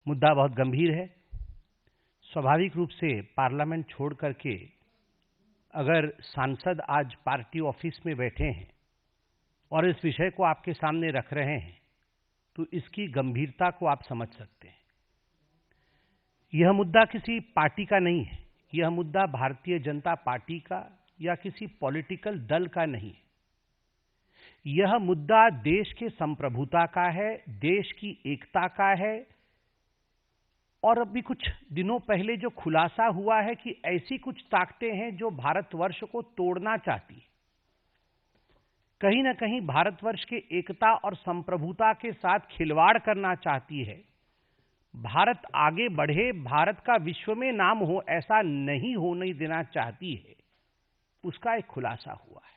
मुद्दा बहुत गंभीर है। स्वाभाविक रूप से पार्लियामेंट छोड़ करके अगर सांसद आज पार्टी ऑफिस में बैठे हैं और इस विषय को आपके सामने रख रहे हैं तो इसकी गंभीरता को आप समझ सकते हैं। यह मुद्दा किसी पार्टी का नहीं है, यह मुद्दा भारतीय जनता पार्टी का या किसी पॉलिटिकल दल का नहीं है। यह मुद्दा देश के संप्रभुता का है, देश की एकता का है। और अभी कुछ दिनों पहले जो खुलासा हुआ है कि ऐसी कुछ ताकतें हैं जो भारतवर्ष को तोड़ना चाहती है। कहीं ना कहीं भारतवर्ष के एकता और संप्रभुता के साथ खिलवाड़ करना चाहती है। भारत आगे बढ़े, भारत का विश्व में नाम हो, ऐसा नहीं होने देना चाहती है, उसका एक खुलासा हुआ है।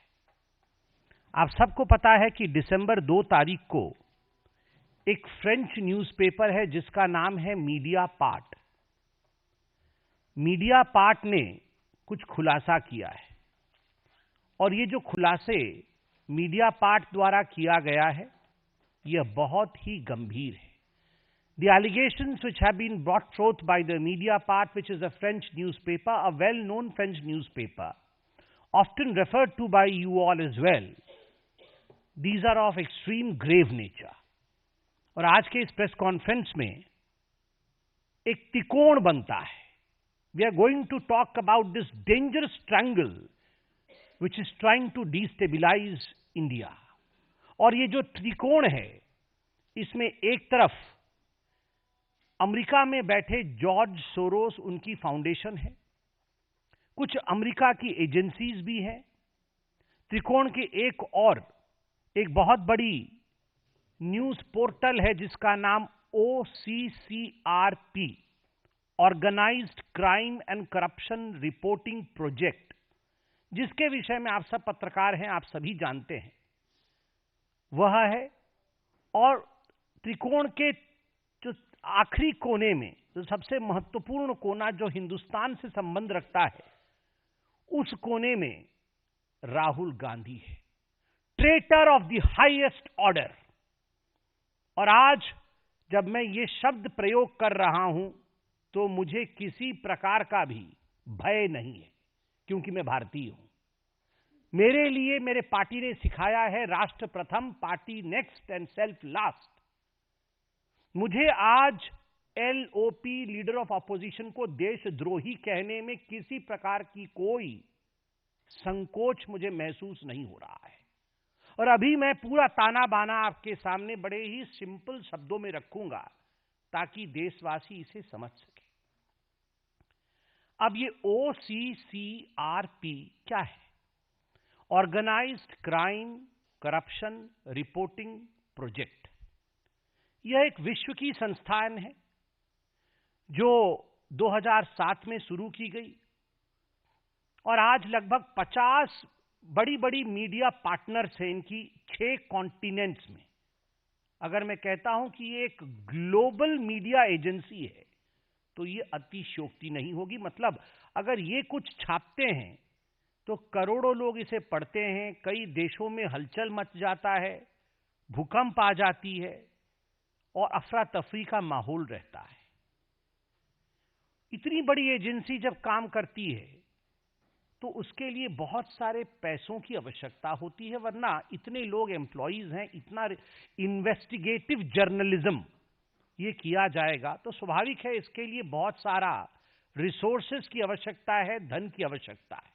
आप सबको पता है कि दिसंबर 2 तारीख को एक फ्रेंच न्यूज़पेपर है जिसका नाम है मीडिया पार्ट। मीडिया पार्ट ने कुछ खुलासा किया है और ये जो खुलासे मीडिया पार्ट द्वारा किया गया है यह बहुत ही गंभीर है। The allegations which have been brought forth by the media part, which is a French newspaper, a well-known French newspaper, often referred to by you all as well, these are of extreme grave nature. और आज के इस press conference में एक त्रिकोण बनता है। We are going to talk about this dangerous triangle which is trying to destabilize India. और ये जो त्रिकोण है इसमें एक तरफ अमेरिका में बैठे जॉर्ज सोरोस, उनकी फाउंडेशन है, कुछ अमेरिका की एजेंसीज भी हैं। त्रिकोण के एक और एक बहुत बड़ी न्यूज पोर्टल है जिसका नाम OCCRP, organised crime and corruption reporting project, जिसके विषय में आप सब पत्रकार हैं, आप सभी जानते हैं, वह है। और त्रिकोण के जो आखिरी कोने में जो सबसे महत्वपूर्ण कोना जो हिंदुस्तान से संबंध रखता है, उस कोने में राहुल गांधी है, traitor of the highest order. और आज जब मैं ये शब्द प्रयोग कर रहा हूं तो मुझे किसी प्रकार का भी भय नहीं है, क्योंकि मैं भारतीय हूं। मेरे लिए मेरे पार्टी ने सिखाया है राष्ट्र प्रथम, party next and self last. मुझे आज LOP, लीडर ऑफ ऑपोजिशन, को देशद्रोही कहने में किसी प्रकार की कोई संकोच मुझे महसूस नहीं हो रहा है। और अभी मैं पूरा ताना बाना आपके सामने बड़े ही सिंपल शब्दों में रखूंगा ताकि देशवासी इसे समझ सके। अब ये OCCRP क्या है? Organised crime corruption reporting project. यह एक विश्व की संस्थान है जो 2007 में शुरू की गई और आज लगभग 50 बड़ी बड़ी मीडिया पार्टनर्स हैं इनकी 6 कॉन्टिनेंट्स में। अगर मैं कहता हूं कि ये एक ग्लोबल मीडिया एजेंसी है तो ये अतिशयोक्ति नहीं होगी। मतलब अगर ये कुछ छापते हैं तो करोड़ों लोग इसे पढ़ते हैं, कई देशों में हलचल मच जाता है, भूकंप आ जाती है और अफरा तफरी का माहौल रहता है। इतनी बड़ी एजेंसी जब काम करती है तो उसके लिए बहुत सारे पैसों की आवश्यकता होती है, वरना इतने लोग एम्प्लॉइज हैं, इतना इन्वेस्टिगेटिव जर्नलिज्म ये किया जाएगा तो स्वाभाविक है इसके लिए बहुत सारा रिसोर्सेज की आवश्यकता है, धन की आवश्यकता है।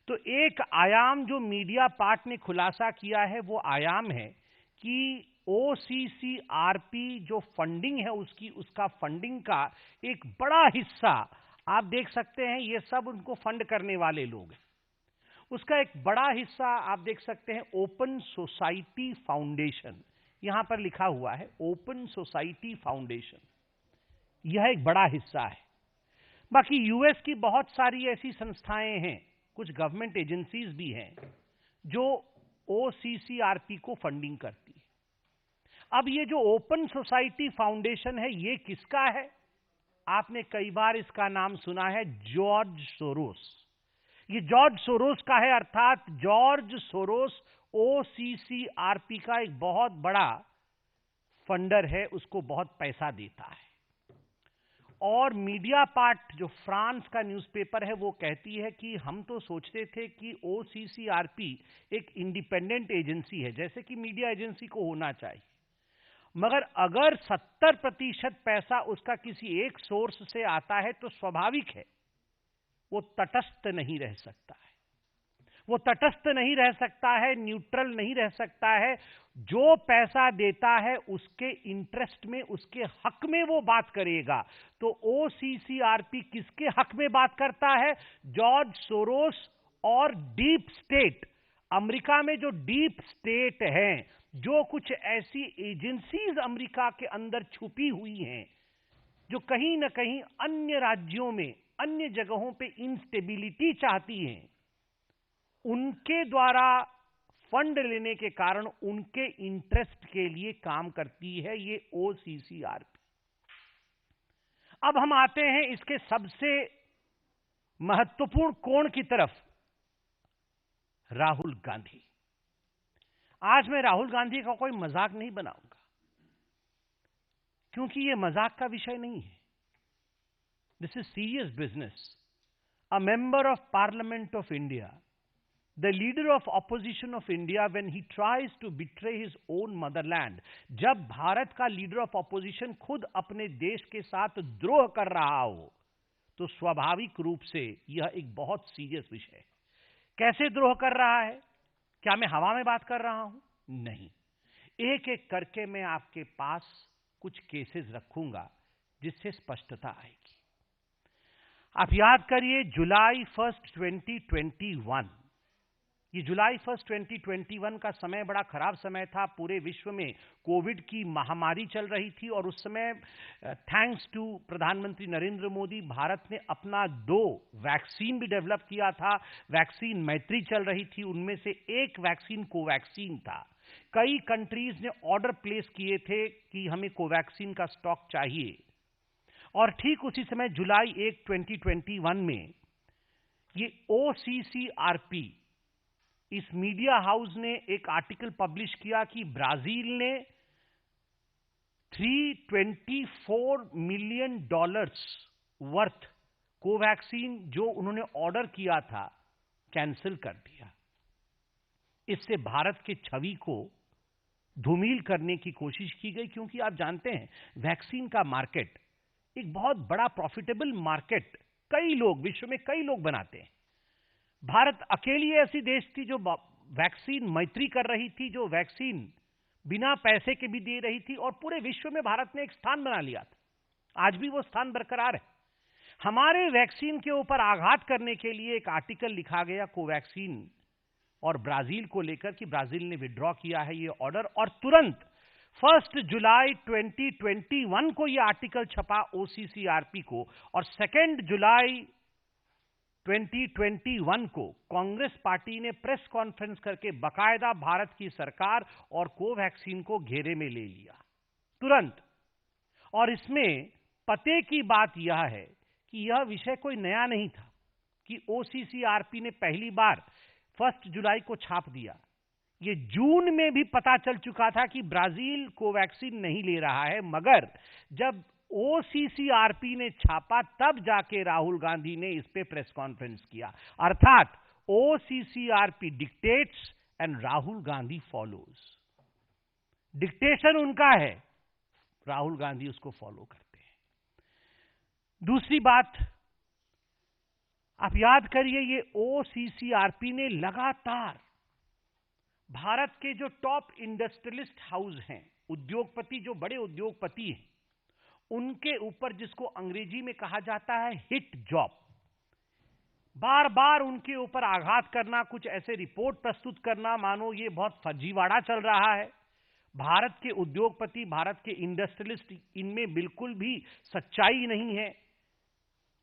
तो एक आयाम जो मीडिया पार्ट ने खुलासा किया है वो आयाम है कि OCCRP जो फंडिंग है उसका फंडिंग का एक बड़ा हिस्सा आप देख सकते हैं, ये सब उनको फंड करने वाले लोग हैं। उसका एक बड़ा हिस्सा आप देख सकते हैं ओपन सोसाइटी फाउंडेशन, यहां पर लिखा हुआ है ओपन सोसाइटी फाउंडेशन, यह एक बड़ा हिस्सा है। बाकी यूएस की बहुत सारी ऐसी संस्थाएं हैं, कुछ गवर्नमेंट एजेंसीज भी हैं जो OCCRP को फंडिंग करती है। अब ये जो ओपन सोसाइटी फाउंडेशन है ये किसका है? आपने कई बार इसका नाम सुना है, जॉर्ज सोरोस। ये जॉर्ज सोरोस का है, अर्थात जॉर्ज सोरोस OCCRP का एक बहुत बड़ा फंडर है, उसको बहुत पैसा देता है। और मीडिया पार्ट जो फ्रांस का न्यूज़पेपर है वो कहती है कि हम तो सोचते थे कि ओसीसीआरपी एक इंडिपेंडेंट एजेंसी है, जैसे कि मीडिया एजेंसी को होना चाहिए, मगर अगर 70% पैसा उसका किसी एक सोर्स से आता है तो स्वाभाविक है वो तटस्थ नहीं रह सकता है। वो तटस्थ नहीं रह सकता है, न्यूट्रल नहीं रह सकता है। जो पैसा देता है उसके इंटरेस्ट में, उसके हक में वो बात करेगा। तो ओसीसीआरपी किसके हक में बात करता है? जॉर्ज सोरोस और डीप स्टेट। अमेरिका में जो डीप स्टेट है, जो कुछ ऐसी एजेंसीज अमेरिका के अंदर छुपी हुई हैं जो कहीं ना कहीं अन्य राज्यों में, अन्य जगहों पे इंस्टेबिलिटी चाहती हैं, उनके द्वारा फंड लेने के कारण उनके इंटरेस्ट के लिए काम करती है ये ओसीसीआरपी। अब हम आते हैं इसके सबसे महत्वपूर्ण कोण की तरफ, राहुल गांधी। आज मैं राहुल गांधी का कोई मजाक नहीं बनाऊंगा, क्योंकि यह मजाक का विषय नहीं है। This is serious business. A member of parliament of India, the leader of opposition of India, when he tries to betray his own motherland, जब भारत का लीडर ऑफ ऑपोजिशन खुद अपने देश के साथ द्रोह कर रहा हो, तो स्वाभाविक रूप से यह एक बहुत सीरियस विषय है। कैसे द्रोह कर रहा है? क्या मैं हवा में बात कर रहा हूं? नहीं। एक एक करके मैं आपके पास कुछ केसेस रखूंगा जिससे स्पष्टता आएगी। आप याद करिए, जुलाई 1 2021, ये जुलाई 1 2021 का समय बड़ा खराब समय था। पूरे विश्व में कोविड की महामारी चल रही थी और उस समय थैंक्स टू प्रधानमंत्री नरेंद्र मोदी, भारत ने अपना 2 वैक्सीन भी डेवलप किया था। वैक्सीन मैत्री चल रही थी, उनमें से एक वैक्सीन कोवैक्सीन था। कई कंट्रीज ने ऑर्डर प्लेस किए थे कि हमें कोवैक्सीन का स्टॉक चाहिए। और ठीक उसी समय जुलाई 1 2021 में ये ओसीसीआरपी, इस मीडिया हाउस ने एक आर्टिकल पब्लिश किया कि ब्राजील ने $324 मिलियन वर्थ कोवैक्सीन जो उन्होंने ऑर्डर किया था कैंसिल कर दिया। इससे भारत के छवि को धूमिल करने की कोशिश की गई, क्योंकि आप जानते हैं वैक्सीन का मार्केट एक बहुत बड़ा प्रॉफिटेबल मार्केट, कई लोग, विश्व में कई लोग बनाते हैं। भारत अकेली ऐसी देश थी जो वैक्सीन मैत्री कर रही थी, जो वैक्सीन बिना पैसे के भी दे रही थी, और पूरे विश्व में भारत ने एक स्थान बना लिया था। आज भी वो स्थान बरकरार है। हमारे वैक्सीन के ऊपर आघात करने के लिए एक आर्टिकल लिखा गया कोवैक्सीन और ब्राजील को लेकर कि ब्राजील ने विड्रॉ किया है ये ऑर्डर, और तुरंत 1 जुलाई 2021 को ये आर्टिकल छपा ओसीसीआरपी को, और 2 जुलाई 2021 को कांग्रेस पार्टी ने प्रेस कॉन्फ्रेंस करके बकायदा भारत की सरकार और कोवैक्सीन को घेरे में ले लिया तुरंत। और इसमें पते की बात यह है कि यह विषय कोई नया नहीं था कि ओसीसीआरपी ने पहली बार 1 जुलाई को छाप दिया। ये जून में भी पता चल चुका था कि ब्राजील कोवैक्सीन नहीं ले रहा है, मगर जब ओसीसीआरपी ने छापा तब जाके राहुल गांधी ने इस पे प्रेस कॉन्फ्रेंस किया। अर्थात OCCRP dictates and Rahul Gandhi follows. Dictation उनका है, राहुल गांधी उसको फॉलो करते हैं। दूसरी बात, आप याद करिए, ये ओसीसीआरपी ने लगातार भारत के जो टॉप इंडस्ट्रियलिस्ट हाउस हैं, उद्योगपति, जो बड़े उद्योगपति हैं, उनके ऊपर, जिसको अंग्रेजी में कहा जाता है हिट जॉब, बार बार उनके ऊपर आघात करना, कुछ ऐसे रिपोर्ट प्रस्तुत करना मानो ये बहुत फर्जीवाड़ा चल रहा है। भारत के उद्योगपति, भारत के इंडस्ट्रियलिस्ट, इनमें बिल्कुल भी सच्चाई नहीं है।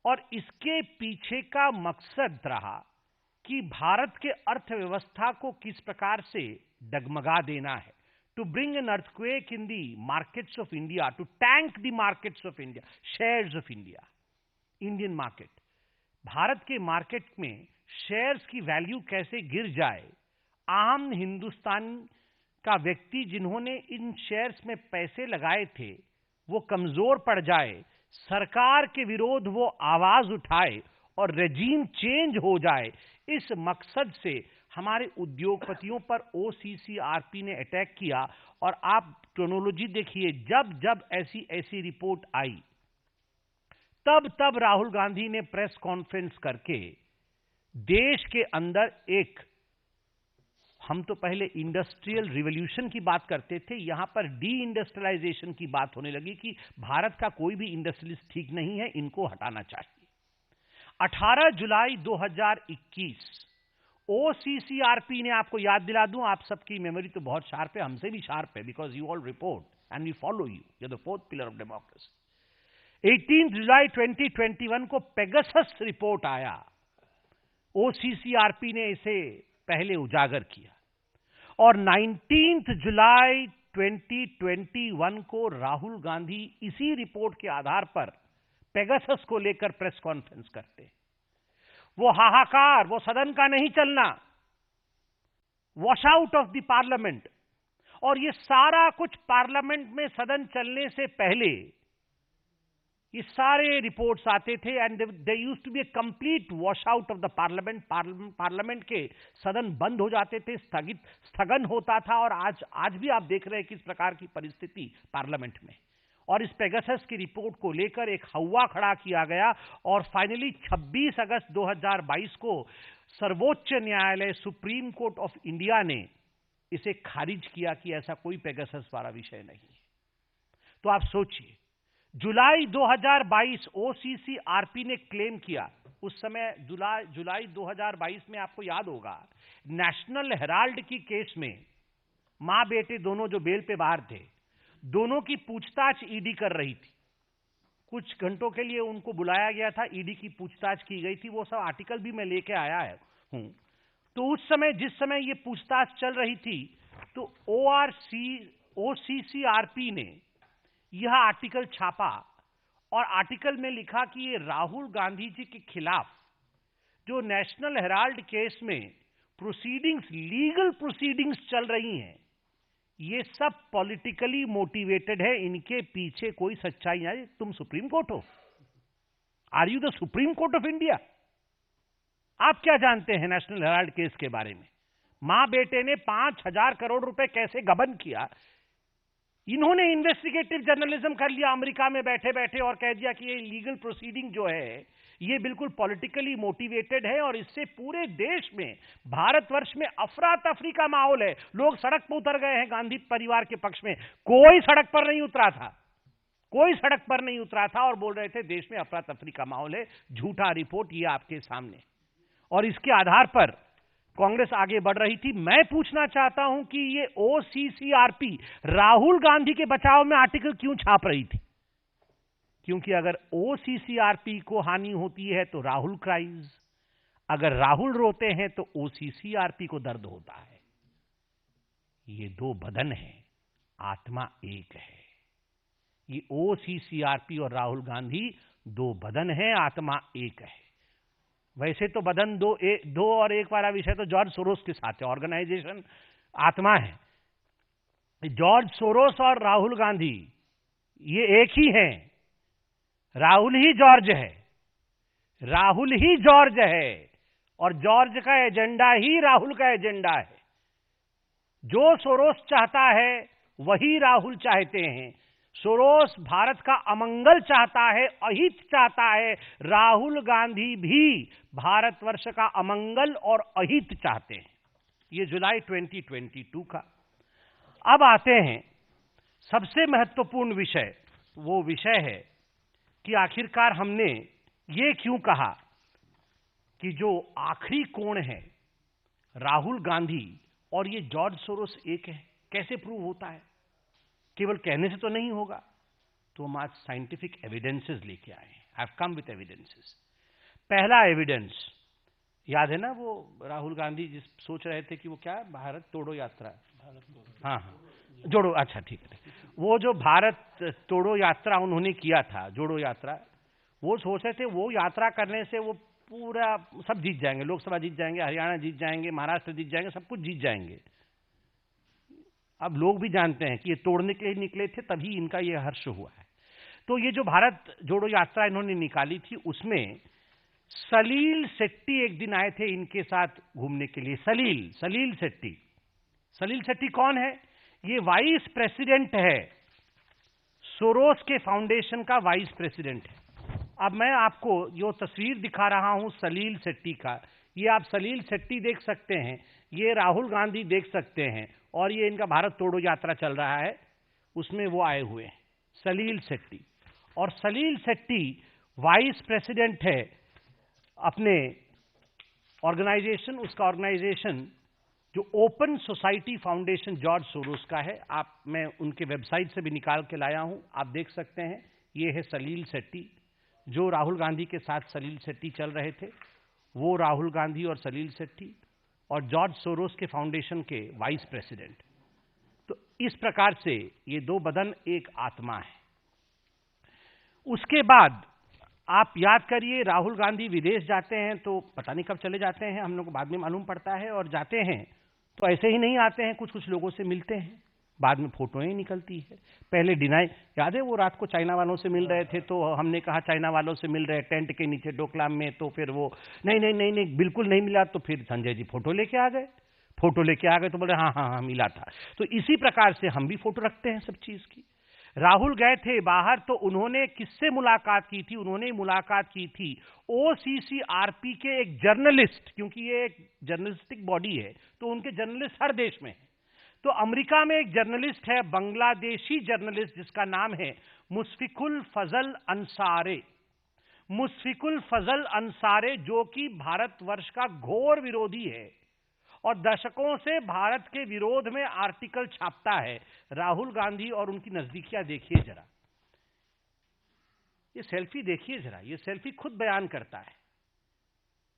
और इसके पीछे का मकसद रहा कि भारत के अर्थव्यवस्था को किस प्रकार से डगमगा देना है, to bring an earthquake in the markets of India, to tank the markets of India, shares of India, Indian market. Bharat के मार्केट में शेयर्स की वैल्यू कैसे गिर जाए, आम हिंदुस्तान का व्यक्ति जिन्होंने इन शेयर्स में पैसे लगाए थे वो कमजोर पड़ जाए, सरकार के विरोध वो आवाज उठाए और रेजीम चेंज हो जाए, इस मकसद से हमारे उद्योगपतियों पर ओसीसीआरपी ने अटैक किया। और आप क्रोनोलॉजी देखिए, जब जब ऐसी ऐसी रिपोर्ट आई, तब तब राहुल गांधी ने प्रेस कॉन्फ्रेंस करके देश के अंदर एक, हम तो पहले इंडस्ट्रियल रिवॉल्यूशन की बात करते थे, यहां पर डी इंडस्ट्रियलाइजेशन की बात होने लगी कि भारत का कोई भी इंडस्ट्रियलिस्ट ठीक नहीं है, इनको हटाना चाहिए। 18 जुलाई 2021 ओसीसीआरपी ने, आपको याद दिला दूं, आप सबकी मेमोरी तो बहुत शार्प है, हमसे भी शार्प है, because you all report and we follow you, you the fourth pillar of democracy. 18 जुलाई 2021 को पेगासस रिपोर्ट आया, ओसीसीआरपी ने इसे पहले उजागर किया, और 19 जुलाई 2021 को राहुल गांधी इसी रिपोर्ट के आधार पर पेगासस को लेकर प्रेस कॉन्फ्रेंस करते। वो हाहाकार, वो सदन का नहीं चलना, wash out of the parliament, और ये सारा कुछ पार्लियामेंट में सदन चलने से पहले ये सारे रिपोर्ट्स आते थे, and they used to be a complete wash out of the parliament. Parliament के सदन बंद हो जाते थे, स्थगन होता था, और आज भी आप देख रहे हैं किस प्रकार की परिस्थिति पार्लियामेंट में। और इस पेगासस की रिपोर्ट को लेकर एक हवा खड़ा किया गया, और फाइनली 26 अगस्त 2022 को सर्वोच्च न्यायालय, सुप्रीम कोर्ट ऑफ इंडिया ने इसे खारिज किया कि ऐसा कोई पेगासस वाला विषय नहीं है। तो आप सोचिए, जुलाई 2022 ओसीसीआरपी ने क्लेम किया, उस समय जुलाई 2022 में आपको याद होगा, नेशनल हेराल्ड की केस में मां बेटे दोनों जो बेल पे बाहर थे, दोनों की पूछताछ ईडी कर रही थी। कुछ घंटों के लिए उनको बुलाया गया था, ईडी की पूछताछ की गई थी, वो सब आर्टिकल भी मैं लेके आया हूं। तो उस समय, जिस समय ये पूछताछ चल रही थी, तो ओसीसीआरपी ने यह आर्टिकल छापा, और आर्टिकल में लिखा कि ये राहुल गांधी जी के खिलाफ जो नेशनल हेराल्ड केस में प्रोसीडिंग्स, लीगल प्रोसीडिंग्स चल रही हैं, ये सब पॉलिटिकली मोटिवेटेड है, इनके पीछे कोई सच्चाई नहीं। तुम सुप्रीम कोर्ट हो? Are you the supreme court of India? आप क्या जानते हैं नेशनल हेराल्ड केस के बारे में? मां बेटे ने 5,000 करोड़ रुपए कैसे गबन किया, इन्होंने इन्वेस्टिगेटिव जर्नलिज्म कर लिया अमेरिका में बैठे बैठे, और कह दिया कि ये लीगल प्रोसीडिंग जो है ये बिल्कुल पॉलिटिकली मोटिवेटेड है, और इससे पूरे देश में, भारतवर्ष में अफरा तफरी का माहौल है। लोग सड़क पर उतर गए हैं गांधी परिवार के पक्ष में, कोई सड़क पर नहीं उतरा था, कोई सड़क पर नहीं उतरा था, और बोल रहे थे देश में अफरा तफरी का माहौल है। झूठा रिपोर्ट ये आपके सामने, और इसके आधार पर कांग्रेस आगे बढ़ रही थी। मैं पूछना चाहता हूं कि ये ओसीसीआरपी राहुल गांधी के बचाव में आर्टिकल क्यों छाप रही थी? क्योंकि अगर ओसीसीआरपी को हानि होती है तो राहुल क्राइज, अगर राहुल रोते हैं तो ओसीसीआरपी को दर्द होता है। ये दो बदन हैं, आत्मा एक है। ये ओसीसीआरपी और राहुल गांधी दो बदन हैं, आत्मा एक है। वैसे तो बदन दो और एक वाला विषय तो जॉर्ज सोरोस के साथ है, ऑर्गेनाइजेशन आत्मा है। जॉर्ज सोरोस और राहुल गांधी ये एक ही हैं। राहुल ही जॉर्ज है, राहुल ही जॉर्ज है, और जॉर्ज का एजेंडा ही राहुल का एजेंडा है। जो सोरोस चाहता है वही राहुल चाहते हैं। सोरोस भारत का अमंगल चाहता है, अहित चाहता है। राहुल गांधी भी भारतवर्ष का अमंगल और अहित चाहते हैं। ये जुलाई 2022 का। अब आते हैं सबसे महत्वपूर्ण विषय, वो विषय है कि आखिरकार हमने ये क्यों कहा कि जो आखिरी कोण है राहुल गांधी और ये जॉर्ज सोरोस एक है। कैसे प्रूव होता है? केवल कहने से तो नहीं होगा। तो हम आज साइंटिफिक एविडेंसेस लेके आए हैं। I have come with evidences. पहला एविडेंस याद है ना, वो राहुल गांधी जिस सोच रहे थे कि वो क्या, भारत तोड़ो यात्रा, हाँ जोड़ो, अच्छा ठीक है, वो जो भारत तोड़ो यात्रा उन्होंने किया था, जोड़ो यात्रा, वो सोच रहे थे वो यात्रा करने से वो पूरा सब जीत जाएंगे, लोकसभा जीत जाएंगे, हरियाणा जीत जाएंगे, महाराष्ट्र जीत जाएंगे, सब कुछ जीत जाएंगे। अब लोग भी जानते हैं कि ये तोड़ने के लिए निकले थे, तभी इनका ये हर्ष हुआ है। तो ये जो भारत जोड़ो यात्रा इन्होंने निकाली थी, उसमें सलील शेट्टी एक दिन आए थे इनके साथ घूमने के लिए। सलील शेट्टी। सलील शेट्टी कौन है? ये वाइस प्रेसिडेंट है, सोरोस के फाउंडेशन का वाइस प्रेसिडेंट है। अब मैं आपको जो तस्वीर दिखा रहा हूं सलील शेट्टी का, ये आप सलील शेट्टी देख सकते हैं, ये राहुल गांधी देख सकते हैं, और ये इनका भारत तोड़ो यात्रा चल रहा है, उसमें वो आए हुए हैं, सलील शेट्टी। और सलील शेट्टी वाइस प्रेसिडेंट है अपने ऑर्गेनाइजेशन, उसका ऑर्गेनाइजेशन जो open society foundation George Soros का है। मैं उनके वेबसाइट से भी निकाल के लाया हूं, आप देख सकते हैं। ये है सलील शेट्टी, जो राहुल गांधी के साथ सलील शेट्टी चल रहे थे, वो राहुल गांधी और सलील शेट्टी, और जॉर्ज सोरोस के फाउंडेशन के वाइस प्रेसिडेंट। तो इस प्रकार से ये दो बदन एक आत्मा है। उसके बाद आप याद करिए, राहुल गांधी विदेश जाते हैं तो पता नहीं कब चले जाते हैं, हम लोग को बाद में मालूम पड़ता है, और जाते हैं तो ऐसे ही नहीं आते हैं, कुछ कुछ लोगों से मिलते हैं, बाद में फोटोएं निकलती है। पहले डिनाई, याद है वो रात को चाइना वालों से मिल रहे थे, तो हमने कहा चाइना वालों से मिल रहे टेंट के नीचे डोकलाम में, तो फिर वो नहीं बिल्कुल नहीं मिला, तो फिर संजय जी फोटो लेके आ गए, तो बोले हाँ मिला था। तो इसी प्रकार से हम भी फोटो रखते हैं सब चीज की। राहुल गए थे बाहर, तो उन्होंने किससे मुलाकात की थी? उन्होंने मुलाकात की थी OCCRP के एक जर्नलिस्ट, क्योंकि ये एक जर्नलिस्टिक बॉडी है, तो उनके जर्नलिस्ट हर देश में है। तो अमेरिका में एक जर्नलिस्ट है, बांग्लादेशी जर्नलिस्ट, जिसका नाम है मुशफिकुल फजल अंसारे। मुशफिकुल फजल अंसारे, जो कि भारतवर्ष का घोर विरोधी है और दशकों से भारत के विरोध में आर्टिकल छापता है। राहुल गांधी और उनकी नजदीकियां देखिए जरा, ये सेल्फी देखिए जरा, ये सेल्फी खुद बयान करता है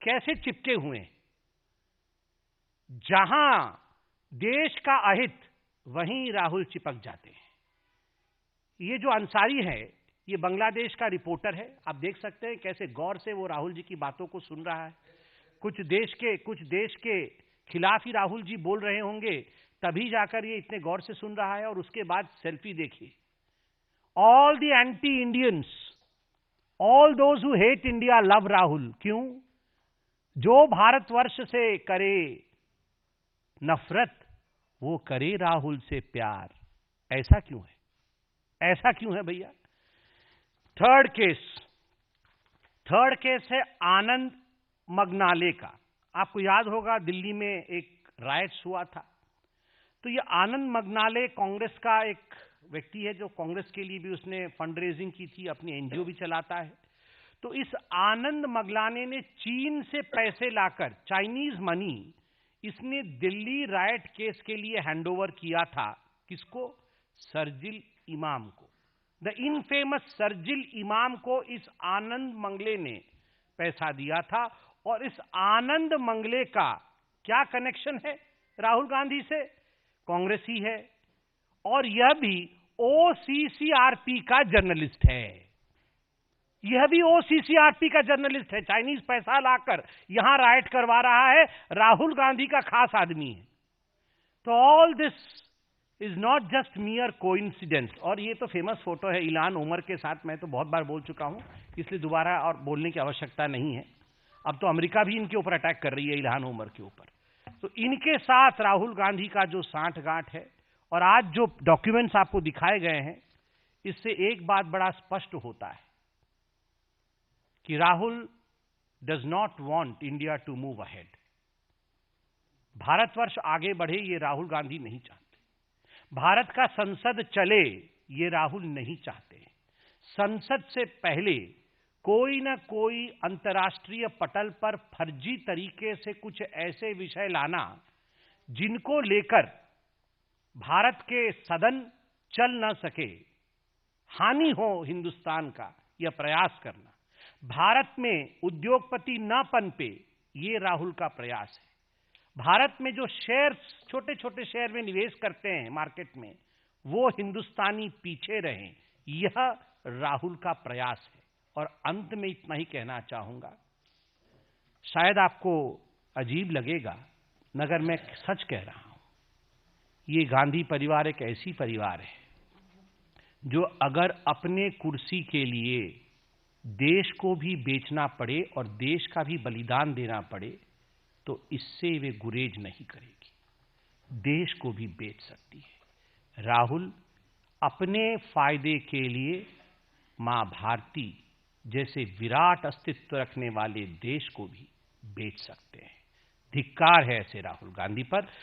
कैसे चिपके हुए हैं। जहां देश का अहित, वहीं राहुल चिपक जाते हैं। ये जो अंसारी है, ये बांग्लादेश का रिपोर्टर है, आप देख सकते हैं कैसे गौर से वो राहुल जी की बातों को सुन रहा है। कुछ देश के खिलाफ ही राहुल जी बोल रहे होंगे, तभी जाकर ये इतने गौर से सुन रहा है। और उसके बाद सेल्फी देखिए, all the anti Indians, all those who hate India love Rahul. क्यों? जो भारतवर्ष से करे नफरत, वो करे राहुल से प्यार। ऐसा क्यों है? ऐसा क्यों है भैया? थर्ड केस है आनंद मगनाले का। आपको याद होगा दिल्ली में एक राइट्स हुआ था। तो ये आनंद मगनाले कांग्रेस का एक व्यक्ति है, जो कांग्रेस के लिए भी उसने फंड रेजिंग की थी, अपनी एनजीओ भी चलाता है। तो इस आनंद मगनाले ने चीन से पैसे लाकर, चाइनीज मनी, इसने दिल्ली राइट केस के लिए हैंडओवर किया था। किसको? शरजील इमाम को। द इनफेमस शरजील इमाम को इस आनंद मंगले ने पैसा दिया था। और इस आनंद मंगले का क्या कनेक्शन है राहुल गांधी से? कांग्रेस ही है, और यह भी OCCRP का जर्नलिस्ट है। यह भी OCCRP का जर्नलिस्ट है। चाइनीज पैसा लाकर यहां राइट करवा रहा है, राहुल गांधी का खास आदमी है। तो all this is not just मियर coincidence. और ये तो फेमस फोटो है इल्हान उमर के साथ, मैं तो बहुत बार बोल चुका हूं, इसलिए दोबारा और बोलने की आवश्यकता नहीं है। अब तो अमेरिका भी इनके ऊपर अटैक कर रही है, इल्हान उमर के ऊपर। तो इनके साथ राहुल गांधी का जो सांठगांठ है, और आज जो डॉक्यूमेंट्स आपको दिखाए गए हैं, इससे एक बात बड़ा स्पष्ट होता है कि Rahul does not want India to move ahead. Bharatvarsh आगे बढ़े, ये राहुल गांधी नहीं चाहते। भारत का संसद चले, ये राहुल नहीं चाहते। संसद से पहले कोई ना कोई अंतर्राष्ट्रीय पटल पर फर्जी तरीके से कुछ ऐसे विषय लाना जिनको लेकर भारत के सदन चल न सके, हानि हो हिंदुस्तान का, यह प्रयास करना। भारत में उद्योगपति न पनपे, ये राहुल का प्रयास है। भारत में जो शेयर्स, छोटे छोटे शेयर में निवेश करते हैं मार्केट में, वो हिंदुस्तानी पीछे रहें, यह राहुल का प्रयास है। और अंत में इतना ही कहना चाहूंगा, शायद आपको अजीब लगेगा मगर मैं सच कह रहा हूं, ये गांधी परिवार एक ऐसी परिवार है जो अगर अपने कुर्सी के लिए देश को भी बेचना पड़े और देश का भी बलिदान देना पड़े तो इससे वे गुरेज नहीं करेगी, देश को भी बेच सकती है। राहुल अपने फायदे के लिए मां भारती जैसे विराट अस्तित्व रखने वाले देश को भी बेच सकते हैं। धिक्कार है ऐसे राहुल गांधी पर।